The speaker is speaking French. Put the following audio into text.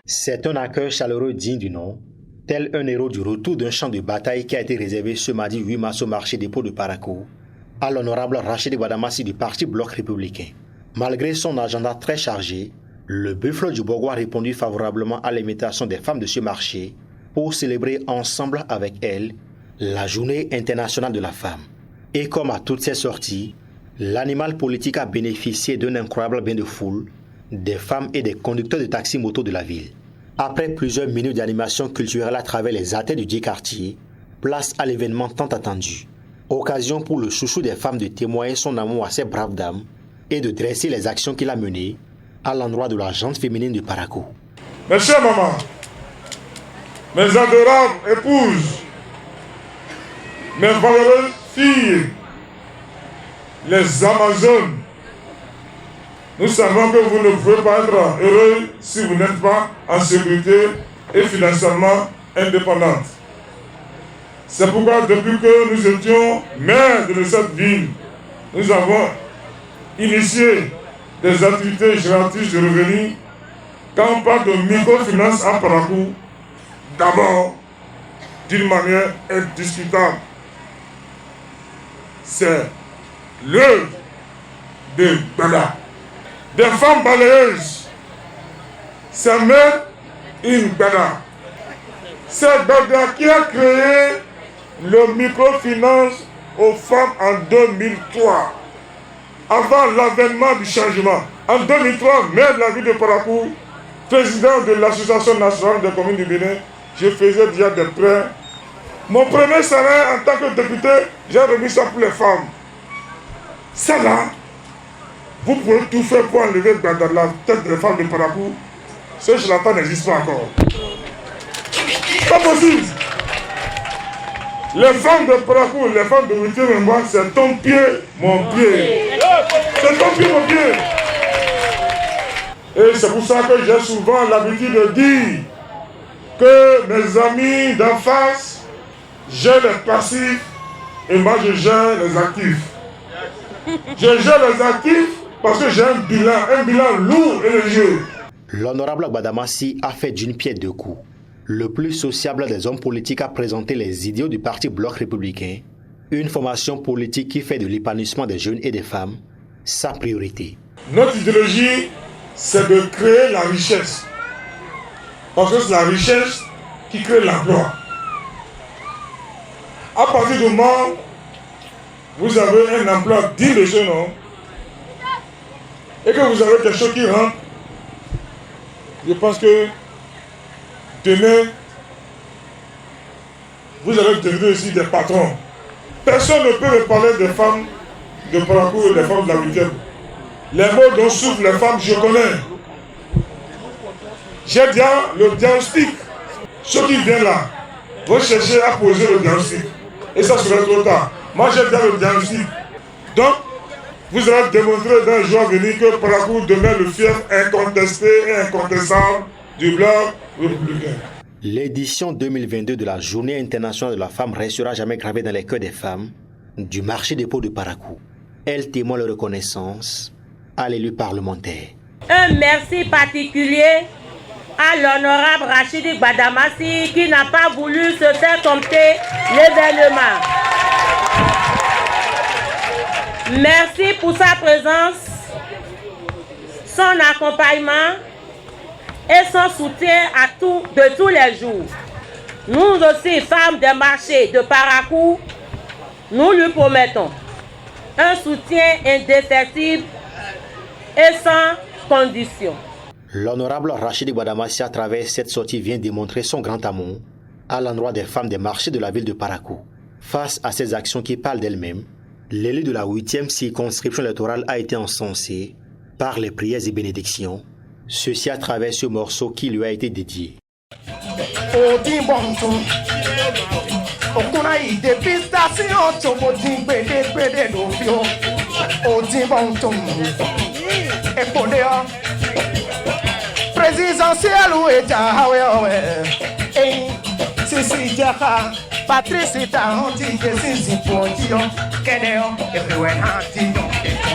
C'est un accueil chaleureux digne du nom, tel un héros du retour d'un champ de bataille qui a été réservé ce mardi 8 mars au marché dépôt de Parakou, à l'honorable Rachidi Gbadamassi du Parti Bloc républicain. Malgré son agenda très chargé, le Buffalo du Bogo a répondu favorablement à l'invitation des femmes de ce marché pour célébrer ensemble avec elles la Journée internationale de la femme. Et comme à toutes ces sorties, l'animal politique a bénéficié d'un incroyable bain de foule des femmes et des conducteurs de taxi-moto de la ville. Après plusieurs minutes d'animation culturelle à travers les artères du dit quartier, place à l'événement tant attendu. Occasion pour le chouchou des femmes de témoigner son amour à ces braves dames et de dresser les actions qu'il a menées à l'endroit de la gente féminine de Parakou. Mes chères mamans, mes adorables épouses, mes valeureuses filles, les Amazones, nous savons que vous ne pouvez pas être heureux si vous n'êtes pas en sécurité et financièrement indépendante. C'est pourquoi depuis que nous étions maires de cette ville, nous avons initié des activités génératrices de revenus. Quand on parle de microfinance à Parakou, d'abord, d'une manière indiscutable, c'est l'œuvre de Bada. Des femmes balayeuses, c'est même une Bada. C'est Bada qui a créé le microfinance aux femmes en 2003, avant l'avènement du changement. En 2003, maire de la ville de Parakou, président de l'Association nationale des communes du Bénin, je faisais déjà des prêts. Mon premier salaire en tant que député, j'ai remis ça pour les femmes. Ça là, vous pouvez tout faire pour enlever dans la tête des femmes de Parakou. Ce charlatan n'existe pas encore. Pas possible. Les femmes de Parakou, les femmes de Witié et moi, c'est ton pied, mon pied. C'est ton pied, mon pied. Et c'est pour ça que j'ai souvent l'habitude de dire que mes amis d'en face gèrent les passifs et moi je gère les actifs. Je gère les actifs parce que j'ai un bilan lourd et léger. L'honorable Gbadamassi a fait d'une pierre deux coups. Le plus sociable des hommes politiques a présenté les idéaux du Parti Bloc républicain, une formation politique qui fait de l'épanouissement des jeunes et des femmes sa priorité. Notre idéologie, c'est de créer la richesse. Parce que c'est la richesse qui crée l'emploi. À partir du moment où vous avez un emploi digne de ce nom, et que vous avez quelque chose qui rentre, je pense que demain, vous allez devenir aussi des patrons. Personne ne peut me parler des femmes de Parakou et des femmes de la Huitième. Les mots dont souffrent les femmes, je connais. J'ai déjà le diagnostic. Ceux qui viennent là vont chercher à poser le diagnostic. Et ça serait trop tard. Moi, j'ai déjà le diagnostic. Donc, vous allez démontrer d'un jour à venir que Parakou demeure le fief incontesté et incontestable du bloc républicain. L'édition 2022 de la Journée internationale de la femme restera jamais gravée dans les cœurs des femmes du marché dépôt de Parakou. Elle témoigne de reconnaissance à l'élu parlementaire. Un merci particulier à l'honorable Rachidi Gbadamassi qui n'a pas voulu se faire compter l'événement. Merci pour sa présence, son accompagnement et son soutien de tous les jours. Nous aussi, femmes des marchés de Parakou, nous lui promettons un soutien indéfectible et sans condition. L'honorable Rachidi Gbadamassi, à travers cette sortie, vient démontrer son grand amour à l'endroit des femmes des marchés de la ville de Parakou. Face à ces actions qui parlent d'elles-mêmes, l'élu de la 8e circonscription électorale a été encensé par les prières et bénédictions, ceci à travers ce morceau qui lui a été dédié. Présidentiel ou état, Sisi Jaka, Patrice ta honti ke sinzi ponti yo kede yo everywhere hanti yo